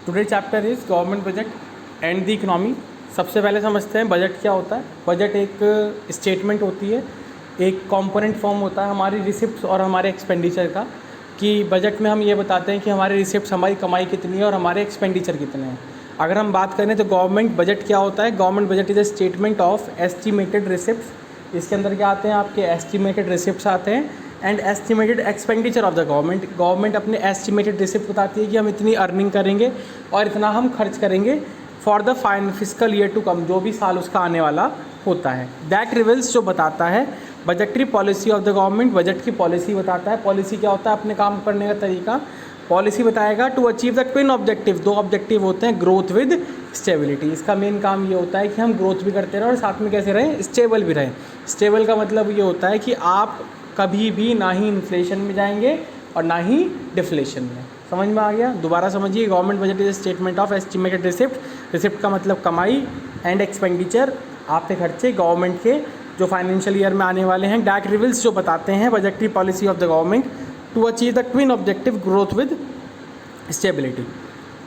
Today chapter is government budget and the economy. सबसे पहले समझते हैं बजट क्या होता है। बजट एक स्टेटमेंट होती है, एक कंपोनेंट फॉर्म होता है हमारी रिसिप्ट्स और हमारे एक्सपेंडिचर का, कि बजट में हम ये बताते हैं कि हमारे रिसिप्ट्स, हमारी कमाई कितनी है और हमारे एक्सपेंडिचर कितने हैं। अगर हम बात करें तो गवर्नमेंट बजट क्या होता है, government budget is a statement of estimated receipts. इसके अंदर क्या आते हैं, आपके एस्टिमेटेड रिसिप्ट्स आते हैं and estimated expenditure of the government. Government अपने एस्टिमेटेड रिसिप्ट बताती है कि हम इतनी अर्निंग करेंगे और इतना हम खर्च करेंगे for the fine fiscal year to come, जो भी साल उसका आने वाला होता है। दैट रिवील्स, जो बताता है budgetary policy of the government, budget की पॉलिसी बताता है। पॉलिसी क्या होता है, अपने काम करने का तरीका। पॉलिसी बताएगा to achieve the twin objective, दो ऑब्जेक्टिव होते हैं, ग्रोथ विद स्टेबिलिटी। इसका मेन काम ये होता है कि हम ग्रोथ भी करते रहें और साथ में कैसे रहें, स्टेबल भी रहें। स्टेबल का मतलब ये होता है कि आप कभी भी ना ही इन्फ्लेशन में जाएंगे और ना ही डिफ्लेशन में। समझ में आ गया? दोबारा समझिए, government budget is statement of estimated receipt. Receipt का मतलब कमाई एंड एक्सपेंडिचर, आपके खर्चे गवर्नमेंट के जो फाइनेंशियल ईयर में आने वाले हैं। दैट रिवील्स, जो बताते हैं budgetary policy of the government to achieve the twin objective, growth with stability.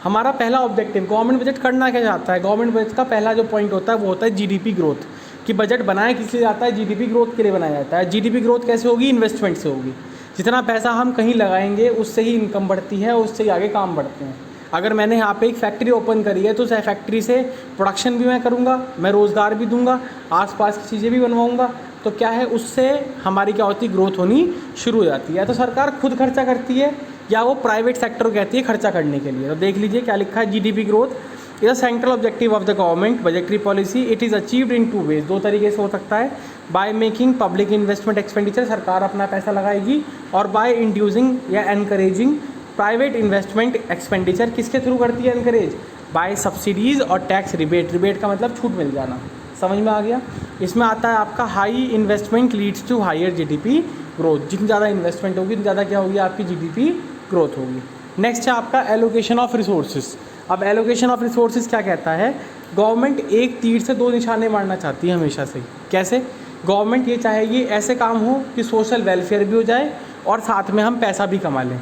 हमारा पहला ऑब्जेक्टिव, गवर्नमेंट बजट करना क्या चाहता है। गवर्नमेंट बजट का पहला जो पॉइंट होता है वो होता है जीडीपी ग्रोथ। कि बजट बनाया किस लिए जाता है, जीडीपी ग्रोथ के लिए बनाया जाता है। जीडीपी ग्रोथ कैसे होगी, इन्वेस्टमेंट से होगी। जितना पैसा हम कहीं लगाएंगे उससे ही इनकम बढ़ती है, उससे ही आगे काम बढ़ते हैं। अगर मैंने यहाँ पे एक फैक्ट्री ओपन करी है तो उस फैक्ट्री से प्रोडक्शन भी मैं करूँगा, मैं रोज़गार भी दूंगा, आसपास की चीज़ें भी बनवाऊँगा, तो क्या है, उससे हमारी क्या होती है, ग्रोथ होनी शुरू हो जाती है। तो सरकार खुद खर्चा करती है या वो प्राइवेट सेक्टर को कहती है खर्चा करने के लिए। तो देख लीजिए क्या लिखा है, GDP growth is a central objective of the government budgetary policy. It is achieved in two ways, दो तरीके से हो सकता है। By making public investment expenditure, सरकार अपना पैसा लगाएगी, और बाय इंड्यूसिंग या एनकरेजिंग प्राइवेट इन्वेस्टमेंट एक्सपेंडिचर। किसके थ्रू करती है एनकरेज, बाय सब्सिडीज़ और टैक्स रिबेट। रिबेट का मतलब छूट मिल जाना। समझ में आ गया? इसमें आता है आपका high investment leads to higher GDP growth. जितनी ज़्यादा इन्वेस्टमेंट होगी उतनी ज़्यादा क्या होगी, आपकी जीडीपी ग्रोथ होगी। नेक्स्ट है आपका एलोकेशन ऑफ रिसोर्सेज। अब एलोकेशन ऑफ रिसोर्सेज क्या कहता है, गवर्नमेंट एक तीर से दो निशाने मारना चाहती है हमेशा से। कैसे? गवर्नमेंट ये चाहेगी ऐसे काम हो कि सोशल वेलफेयर भी हो जाए और साथ में हम पैसा भी कमा लें।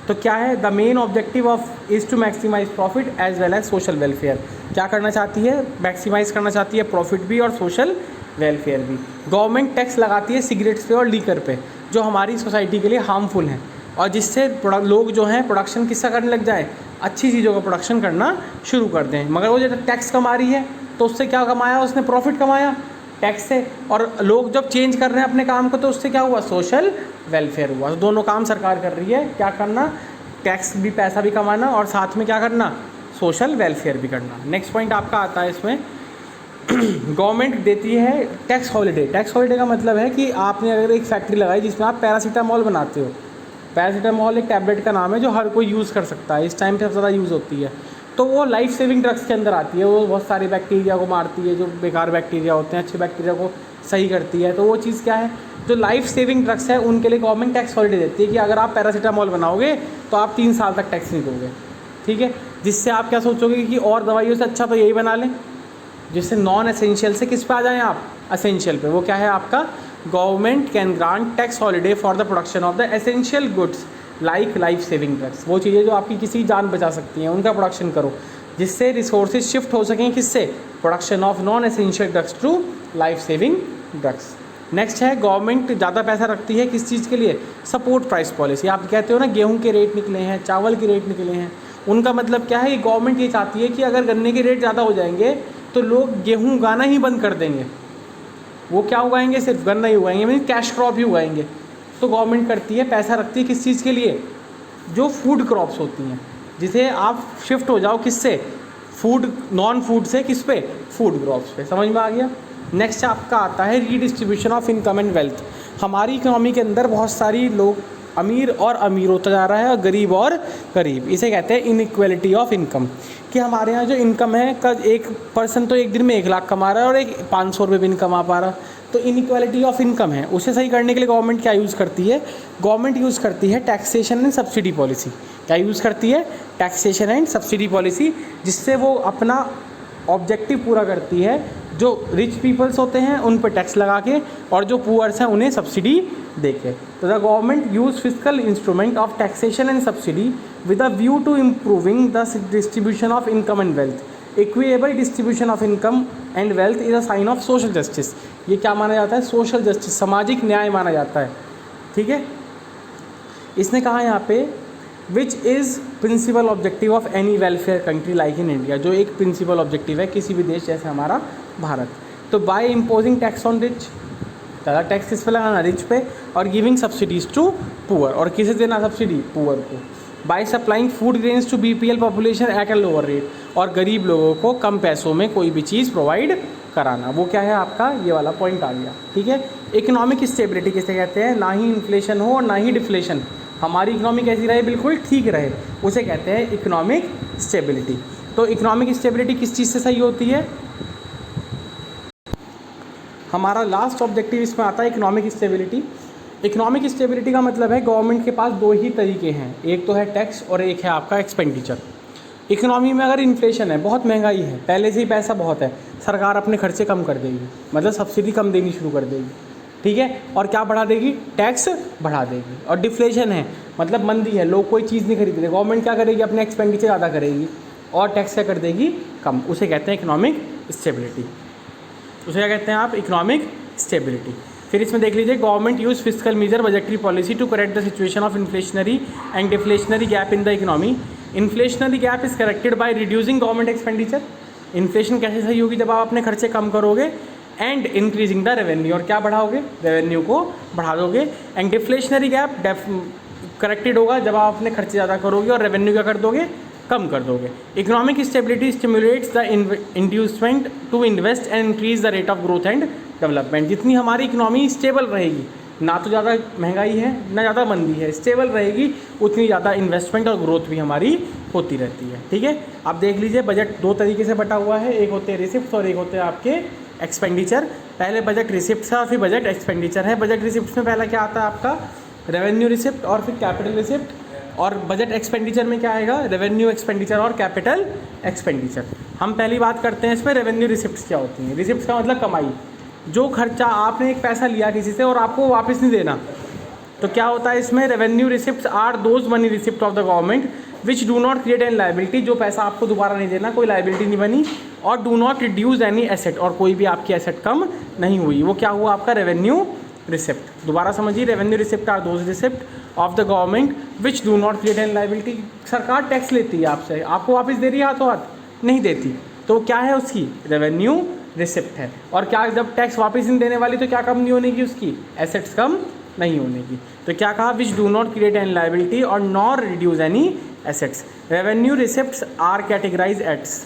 तो क्या है, the main objective of is to maximise profit as well as social welfare. क्या करना चाहती है, मैक्सिमाइज करना चाहती है प्रॉफिट भी और सोशल वेलफेयर भी। गवर्नमेंट टैक्स लगाती है सिगरेट्स पे और लीकर पे, जो हमारी सोसाइटी के लिए हार्मफुल हैं, और जिससे लोग जो हैं प्रोडक्शन किसका करने लग जाएँ, अच्छी चीज़ों का प्रोडक्शन करना शुरू कर दें। मगर वो जब टैक्स कमा रही है तो उससे क्या कमाया, उसने प्रॉफिट कमाया टैक्स से, और लोग जब चेंज कर रहे हैं अपने काम को तो उससे क्या हुआ, सोशल वेलफेयर हुआ। तो दोनों काम सरकार कर रही है, क्या करना, टैक्स भी, पैसा भी कमाना, और साथ में क्या करना, सोशल वेलफेयर भी करना। नेक्स्ट पॉइंट आपका आता है इसमें, गवर्नमेंट देती है टैक्स हॉलीडे। टैक्स हॉलीडे का मतलब है कि आपने अगर एक फैक्ट्री लगाई जिसमें आप पैरासीटामोल बनाते हो, पैरासीटामोल एक टैबलेट का नाम है जो हर कोई यूज़ कर सकता है, इस टाइम पे सबसे ज़्यादा यूज़ होती है, तो वो लाइफ सेविंग ड्रग्स के अंदर आती है। वो बहुत सारे बैक्टीरिया को मारती है, जो बेकार बैक्टीरिया होते हैं, अच्छे बैक्टीरिया को सही करती है। तो वो चीज़ क्या है, जो लाइफ सेविंग ड्रग्स है उनके लिए गवर्नमेंट टैक्स हॉलीडे देती है कि अगर आप पैरासीटामोल बनाओगे तो आप 3 साल तक टैक्स नहीं दोगे। ठीक है, जिससे आप क्या सोचोगे कि और दवाइयों से अच्छा तो यही बना लें, जिससे नॉन एसेंशियल से किस पे आ जाएँ आप, एसेंशियल पे। वो क्या है आपका, government can grant tax holiday for the production of the essential goods like life saving drugs. वो चीज़ें जो आपकी किसी जान बचा सकती हैं उनका प्रोडक्शन करो, जिससे रिसोर्सेज शिफ्ट हो सकें, किससे, production of non essential drugs to life saving drugs. Next है, गवर्नमेंट ज़्यादा पैसा रखती है किस चीज़ के लिए, सपोर्ट प्राइस पॉलिसी। आप कहते हो ना गेहूं के रेट निकले हैं, चावल के रेट निकले हैं, उनका मतलब क्या है, गवर्नमेंट ये चाहती है कि अगर गन्ने के रेट ज़्यादा हो जाएंगे तो लोग गेहूँ उगाना ही बंद कर देंगे। वो क्या उगाएंगे, सिर्फ गन्ना ही उगाएंगे, मीन कैश क्रॉप ही उगाएंगे। तो गवर्नमेंट करती है, पैसा रखती है किस चीज़ के लिए, जो फूड क्रॉप्स होती हैं, जिसे आप शिफ्ट हो जाओ किससे, फूड, नॉन फूड से किस पे, फूड क्रॉप्स पे। समझ में आ गया? नेक्स्ट आपका आता है redistribution of income and wealth. हमारी इकोनॉमी के अंदर बहुत सारी लोग अमीर और अमीर होता जा रहा है और गरीब और गरीब, इसे कहते हैं इनइक्वालिटी ऑफ इनकम। कि हमारे यहाँ जो इनकम है, कल एक पर्सन तो एक दिन में 1 लाख कमा रहा है और एक 500 रुपये भी नहीं कमा पा रहा। तो इनइक्वालिटी ऑफ इनकम है, उसे सही करने के लिए गवर्नमेंट क्या यूज़ करती है, गवर्नमेंट यूज़ करती है टैक्सेशन एंड सब्सिडी पॉलिसी। क्या यूज़ करती है, टैक्सेशन एंड सब्सिडी पॉलिसी, जिससे वो अपना ऑब्जेक्टिव पूरा करती है। जो रिच पीपल्स होते हैं उन पर टैक्स लगा के, और जो पुअर्स हैं उन्हें सब्सिडी देखे। तो the government use fiscal instrument of taxation and subsidy with a view to improving the distribution of income and wealth. Equitable distribution of income and wealth is a sign of social justice. ये क्या माना जाता है? Social justice, सामाजिक न्याय माना जाता है। ठीक है, इसने कहा यहाँ पे which is principal objective of any welfare country like in India, जो एक प्रिंसिपल ऑब्जेक्टिव है किसी भी देश जैसे हमारा भारत। तो by imposing tax on rich, ज़्यादा टैक्स किस पे लगाना? रिच पे, और गिविंग सब्सिडीज टू पुअर, और किसे देना सब्सिडी? पुअर को। By supplying food grains to BPL population at a lower rate, और गरीब लोगों को कम पैसों में कोई भी चीज़ प्रोवाइड कराना। वो क्या है आपका? ये वाला पॉइंट आ गया। ठीक है, इकोनॉमिक स्टेबिलिटी किसे कहते हैं? ना ही इन्फ्लेशन हो और ना ही डिफ्लेशन, हमारी इकोनॉमी कैसी रहे? बिल्कुल ठीक रहे, उसे कहते हैं इकोनॉमिक स्टेबिलिटी। तो इकोनॉमिक स्टेबिलिटी किस चीज़ से सही होती है? हमारा लास्ट ऑब्जेक्टिव इसमें आता है इकोनॉमिक स्टेबिलिटी। इकोनॉमिक स्टेबिलिटी का मतलब है गवर्नमेंट के पास दो ही तरीके हैं, एक तो है टैक्स और एक है आपका एक्सपेंडिचर। इकोनॉमी में अगर इन्फ्लेशन है, बहुत महंगाई है, पहले से ही पैसा बहुत है, सरकार अपने खर्चे कम कर देगी, मतलब सब्सिडी कम देनी शुरू कर देगी। ठीक है, और क्या बढ़ा देगी? टैक्स बढ़ा देगी। और डिफ्लेशन है, मतलब मंदी है, लोग कोई चीज़ नहीं खरीद रहे, गवर्नमेंट क्या करेगी? अपने एक्सपेंडिचर ज़्यादा करेगी और टैक्स क्या कर देगी? कम। उसे कहते हैं इकोनॉमिक स्टेबिलिटी। उसे क्या कहते हैं आप? Economic stability. फिर इसमें देख लीजिए, government use fiscal measure budgetary policy to correct the situation of inflationary and deflationary gap in the economy. Inflationary gap is corrected by reducing government expenditure. Inflation कैसे सही होगी? जब आप अपने खर्चे कम करोगे, एंड इंक्रीजिंग द रेवेन्यू, और क्या बढ़ाओगे? रेवेन्यू को बढ़ा दोगे। एंड डिफ्लेशनरी गैप करेक्टेड होगा जब आप अपने खर्चे ज़्यादा करोगे और रेवेन्यू क्या कर दोगे? कम कर दोगे। Economic stability stimulates the inducement to invest and increase the rate of growth and development. जितनी हमारी इकोनॉमी स्टेबल रहेगी, ना तो ज़्यादा महंगाई है ना ज़्यादा मंदी है, स्टेबल रहेगी, उतनी ज़्यादा इन्वेस्टमेंट और ग्रोथ भी हमारी होती रहती है। ठीक है, आप देख लीजिए बजट दो तरीके से बटा हुआ है, एक होते हैं रिसिप्ट और एक होते हैं आपके एक्सपेंडिचर। पहले बजट रिसिप्ट है और फिर बजट एक्सपेंडिचर है। बजट रिसिप्ट में पहला क्या आता है आपका? रेवेन्यू रिसिप्ट और फिर कैपिटल रिसिप्ट। और बजट एक्सपेंडिचर में क्या आएगा? रेवेन्यू एक्सपेंडिचर और कैपिटल एक्सपेंडिचर। हम पहली बात करते हैं इसमें रेवेन्यू रिसिप्ट्स क्या होती हैं। रिसिप्ट्स का मतलब कमाई, जो खर्चा आपने एक पैसा लिया किसी से और आपको वापस नहीं देना, तो क्या होता है इसमें? Revenue receipts are those money receipt of the government which do not create an liability, जो पैसा आपको दोबारा नहीं देना, कोई लाइबिलिटी नहीं बनी, और do not reduce any asset, और कोई भी आपकी एसेट कम नहीं हुई, वो क्या हुआ आपका? Revenue receipt. दोबारा समझिए, revenue receipt are those receipt of the government which do not create an liability. सरकार टैक्स लेती है आपसे, आपको वापस दे रही है हाथों हाथ? नहीं देती, तो क्या है उसकी? रेवेन्यू रिसिप्ट है। और क्या जब टैक्स वापस नहीं देने वाली तो क्या कम नहीं होने की उसकी? एसेट्स कम नहीं होने की। तो क्या कहा? Which do not create an liability or nor reduce any assets. Revenue receipts are categorize एट्स।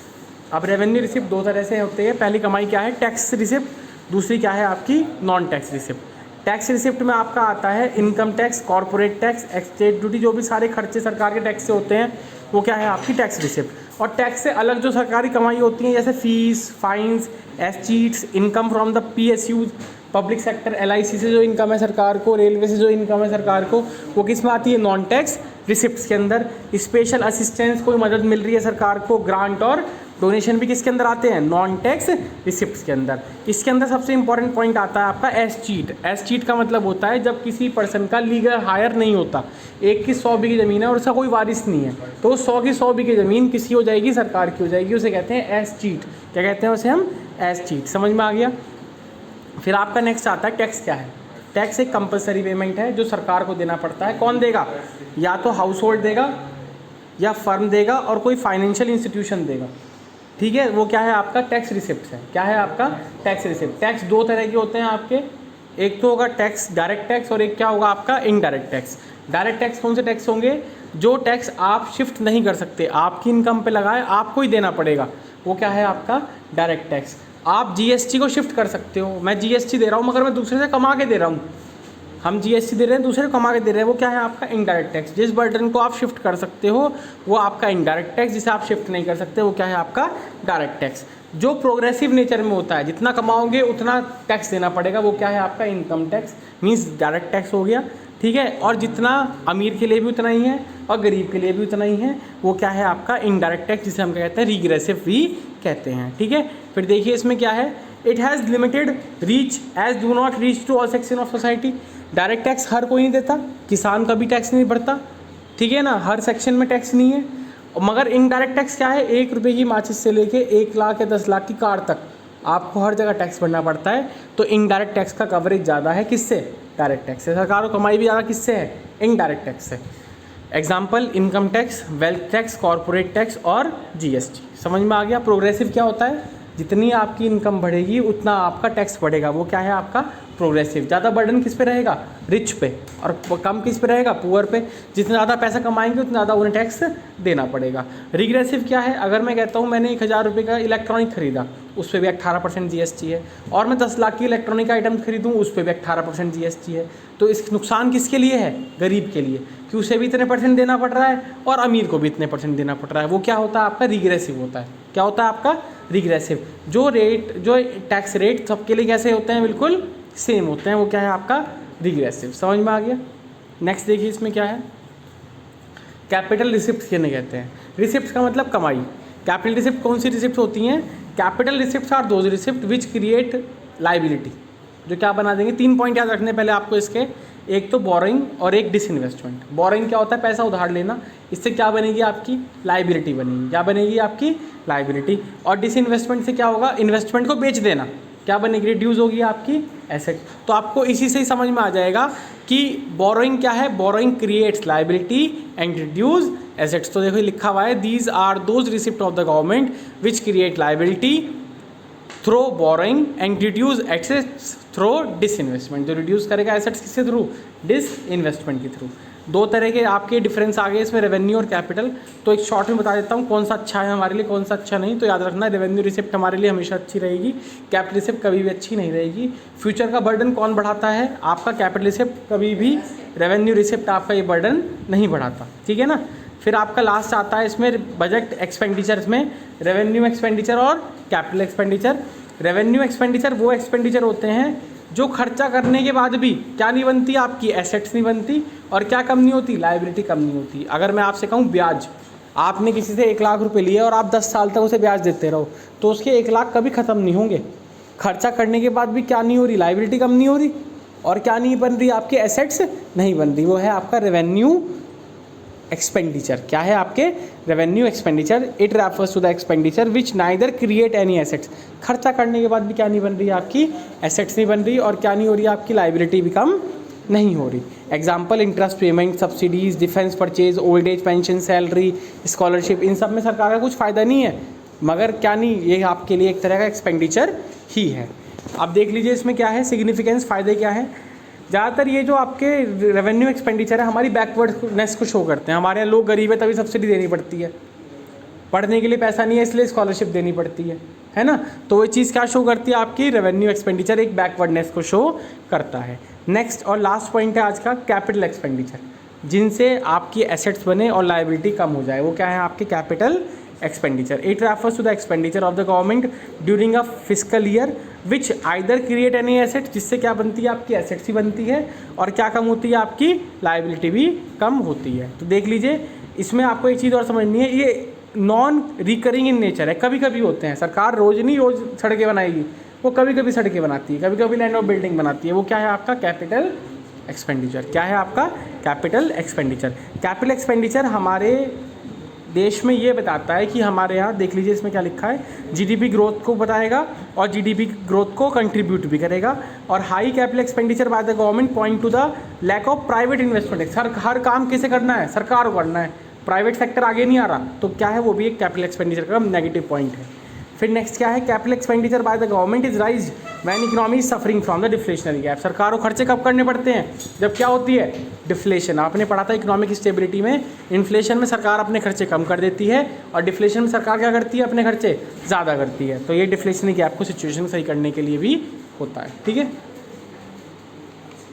अब रेवेन्यू रिसिप्ट दो तरह से होते हैं, पहली कमाई क्या है? टैक्स रिसिप्ट, दूसरी क्या है आपकी? Non tax receipt. Tax receipt में आपका आता है income tax, corporate tax, extract duty, जो भी सारे खर्चे सरकार के टैक्स से होते हैं वो क्या है आपकी? Tax receipt. और टैक्स से अलग जो सरकारी कमाई होती है जैसे fees, fines, escheats, income from the PSUs, public sector, LIC से जो इनकम है सरकार को, रेलवे से जो इनकम है सरकार को, वो किस में आती है? नॉन टैक्स रिसिप्ट्स के अंदर। स्पेशल असिस्टेंस, कोई मदद मिल रही है सरकार को, ग्रांट और डोनेशन भी किसके अंदर आते हैं? नॉन टैक्स रिसिप्ट्स के अंदर। इसके अंदर सबसे इंपॉर्टेंट पॉइंट आता है आपका एस चीट। एस चीट का मतलब होता है जब किसी पर्सन का लीगल हायर नहीं होता, एक की 100 बीघी ज़मीन है और उसका कोई वारिस नहीं है, तो 100 की 100 बीघी ज़मीन किसी हो जाएगी? सरकार की हो जाएगी, उसे कहते हैं एस चीट। क्या कहते हैं उसे हम? S cheat. समझ में आ गया? फिर आपका नेक्स्ट आता है टैक्स क्या है। टैक्स एक कंपलसरी पेमेंट है जो सरकार को देना पड़ता है। कौन देगा? या तो हाउस होल्ड देगा, या फर्म देगा, और कोई फाइनेंशियल इंस्टीट्यूशन देगा। ठीक है, वो क्या है आपका? टैक्स रिसिप्ट है। क्या है आपका? Tax receipt. टैक्स दो तरह के होते हैं आपके, एक तो होगा टैक्स डायरेक्ट टैक्स और एक क्या होगा आपका? Indirect tax. डायरेक्ट टैक्स कौन से टैक्स होंगे? जो टैक्स आप शिफ्ट नहीं कर सकते, आपकी इनकम पे लगाए आपको ही देना पड़ेगा, वो क्या है आपका? Direct tax. आप जीएसटी को शिफ्ट कर सकते हो, मैं जीएसटी दे रहा हूँ मगर मैं दूसरे से कमा के दे रहा हूँ, हम जीएसटी दे रहे हैं दूसरे को कमा के दे रहे हैं, वो क्या है आपका? Indirect tax. जिस बर्डन को आप शिफ्ट कर सकते हो वो आपका इनडायरेक्ट टैक्स, जिसे आप शिफ्ट नहीं कर सकते वो क्या है आपका? Direct tax. जो प्रोग्रेसिव नेचर में होता है, जितना कमाओगे उतना टैक्स देना पड़ेगा, वो क्या है आपका? Income tax, means direct tax हो गया। ठीक है, और जितना अमीर के लिए भी उतना ही है और गरीब के लिए भी उतना ही है, वो क्या है आपका? इनडायरेक्ट टैक्स, जिसे हम क्या कहते हैं? रिग्रेसिव भी कहते हैं। ठीक है, फिर देखिए इसमें क्या है? It has limited reach as do not reach to all section of society. Direct tax हर कोई नहीं देता, किसान का भी टैक्स नहीं भरता, ठीक है ना, हर सेक्शन में टैक्स नहीं है। मगर इनडायरेक्ट टैक्स क्या है, 1 रुपये की माचिस से लेके 1 लाख या 10 लाख की कार तक आपको हर जगह टैक्स भरना पड़ता है। तो इनडायरेक्ट टैक्स का कवरेज ज़्यादा है किससे, डायरेक्ट टैक्स से। सरकार को कमाई भी ज़्यादा किससे है, इनडायरेक्ट टैक्स से। Example income tax, wealth tax, corporate tax और जीएसटी। समझ में आ गया। प्रोग्रेसिव क्या होता है, जितनी आपकी इनकम बढ़ेगी उतना आपका टैक्स बढ़ेगा, वो क्या है आपका प्रोग्रेसिव। ज़्यादा बर्डन किस पे रहेगा, रिच पे, और कम किस पे रहेगा, पुअर पे। जितना ज़्यादा पैसा कमाएंगे उतना ज़्यादा उन्हें टैक्स देना पड़ेगा। रिग्रेसिव क्या है, अगर मैं कहता हूँ मैंने 1000 रुपये का इलेक्ट्रॉनिक खरीदा, उस पर भी 18% जीएसटी है, और मैं 10 लाख की इलेक्ट्रॉनिक आइटम खरीदूँ उस पर भी 18% जीएसटी है। तो इस नुकसान किसके लिए है, गरीब के लिए, कि उसे भी इतने % देना पड़ रहा है और अमीर को भी इतने % देना पड़ रहा है। वो क्या होता है आपका रिग्रेसिव होता है। क्या होता है आपका रिग्रेसिव। जो टैक्स रेट सबके लिए कैसे होते हैं, बिल्कुल सेम होते हैं, वो क्या है आपका रिग्रेसिव। समझ में आ गया। नेक्स्ट देखिए इसमें क्या है, कैपिटल रिसिप्ट किन्हें कहते हैं। रिसिप्ट का मतलब कमाई। कैपिटल रिसिप्ट कौन सी रिसिप्ट होती हैं, capital receipt are those receipt which create liability. जो क्या बना देंगे, 3 पॉइंट याद रखने पहले आपको इसके, एक तो बोरोइंग और एक डिसइन्वेस्टमेंट। बोरोइंग क्या होता है, पैसा उधार लेना, इससे क्या बनेगी आपकी लाइबिलिटी बनेगी। क्या बनेगी आपकी लाइबिलिटी। और डिसइन्वेस्टमेंट से क्या होगा, इन्वेस्टमेंट को बेच देना, क्या बनेगी, रिड्यूस होगी आपकी एसेट। तो आपको इसी से ही समझ में आ जाएगा कि बोरोइंग क्या है, borrowing creates liability and reduce assets. तो देखो लिखा हुआ है, these are those receipt of the government which create liability through borrowing and reduce assets through disinvestment. जो रिड्यूस करेगा एसेट्स किसके थ्रू, डिसइन्वेस्टमेंट के थ्रू। 2 तरह के आपके डिफरेंस आ गए इसमें, रेवेन्यू और कैपिटल। तो एक शॉर्ट में बता देता हूँ कौन सा अच्छा है हमारे लिए, कौन सा अच्छा नहीं। तो याद रखना, रेवेन्यू रिसिप्ट हमारे लिए हमेशा अच्छी रहेगी, कैपिटल रिसिप्ट कभी भी अच्छी नहीं रहेगी। फ्यूचर का बर्डन कौन बढ़ाता है, आपका कैपिटल रिसिप्ट, कभी भी रेवेन्यू रिसिप्ट आपका ये बर्डन नहीं बढ़ाता, ठीक है ना। फिर आपका लास्ट आता है इसमें बजट एक्सपेंडिचर्स में, रेवेन्यू एक्सपेंडिचर और कैपिटल एक्सपेंडिचर। रेवेन्यू एक्सपेंडिचर वो एक्सपेंडिचर होते हैं जो खर्चा करने के बाद भी क्या नहीं बनती, आपकी एसेट्स नहीं बनती, और क्या कम नहीं होती, लाइबिलिटी कम नहीं होती। अगर मैं आपसे कहूँ ब्याज, आपने किसी से 1 लाख रुपए लिए और आप 10 साल तक उसे ब्याज देते रहो, तो उसके 1 लाख कभी ख़त्म नहीं होंगे। खर्चा करने के बाद भी क्या नहीं हो रही, लाइबिलिटी कम नहीं हो रही, और क्या नहीं बन रही, आपके एसेट्स नहीं बन रही। वो है आपका रेवेन्यू एक्सपेंडिचर। क्या है आपके revenue expenditure. It refers to the expenditure which neither create any assets. खर्चा करने के बाद भी क्या नहीं बन रही, आपकी एसेट्स नहीं बन रही, और क्या नहीं हो रही, आपकी लाइबिलिटी भी कम नहीं हो रही। Example interest payment, subsidies, defence purchase, old age pension, salary, scholarship. इन सब में सरकार का कुछ फ़ायदा नहीं है, मगर क्या नहीं, ये आपके लिए एक तरह का एक्सपेंडिचर ही है। आप देख लीजिए इसमें क्या है सिग्निफिकेंस, फ़ायदे क्या है। ज़्यादातर ये जो आपके रेवेन्यू एक्सपेंडिचर है हमारी बैकवर्डनेस को शो करते हैं। हमारे यहाँ लोग गरीब है तभी सब्सिडी देनी पड़ती है, पढ़ने के लिए पैसा नहीं है इसलिए स्कॉलरशिप देनी पड़ती है ना। तो वो चीज़ क्या शो करती है, आपकी रेवेन्यू एक्सपेंडिचर एक बैकवर्डनेस को शो करता है। नेक्स्ट और लास्ट पॉइंट है आज का, कैपिटल एक्सपेंडिचर, जिनसे आपकी एसेट्स बने और लाइबिलिटी कम हो जाए, वो क्या है आपके capital expenditure. It refers to the expenditure of the government during a fiscal year which either create any asset, जिससे क्या बनती है, आपकी एसेट्स ही बनती है, और क्या कम होती है, आपकी लाइबिलिटी भी कम होती है। तो देख लीजिए इसमें आपको एक चीज़ और समझनी है, ये नॉन रिकरिंग इन नेचर है, कभी कभी होते हैं। सरकार रोज़ नहीं रोज़ सड़कें बनाएगी, वो कभी कभी सड़कें बनाती है, कभी कभी लैंड ऑफ बिल्डिंग बनाती है। वो क्या है आपका कैपिटल एक्सपेंडिचर। क्या है आपका कैपिटल एक्सपेंडिचर। कैपिटल एक्सपेंडिचर हमारे देश में ये बताता है कि हमारे यहाँ देख लीजिए इसमें क्या लिखा है, जीडीपी ग्रोथ को बताएगा और जीडीपी ग्रोथ को कंट्रीब्यूट भी करेगा। और high capital expenditure by the government point to the lack of private investment. हर काम किसे करना है, सरकार को करना है, प्राइवेट सेक्टर आगे नहीं आ रहा, तो क्या है वो भी एक कैपिटल एक्सपेंडिचर का नेगेटिव पॉइंट है। फिर नेक्स्ट क्या है, capital expenditure by the government is rise when economy is suffering from the deflationary gap. सरकार को खर्चे कब करने पड़ते हैं, जब क्या होती है, डिफ्लेशन। आपने पढ़ा था इकोनॉमिक स्टेबिलिटी में, इन्फ्लेशन में सरकार अपने खर्चे कम कर देती है और डिफ्लेशन में सरकार क्या करती है, अपने खर्चे ज़्यादा करती है। तो ये डिफ्लेशनरी गैप को सिचुएशन सही करने के लिए भी होता है, ठीक है।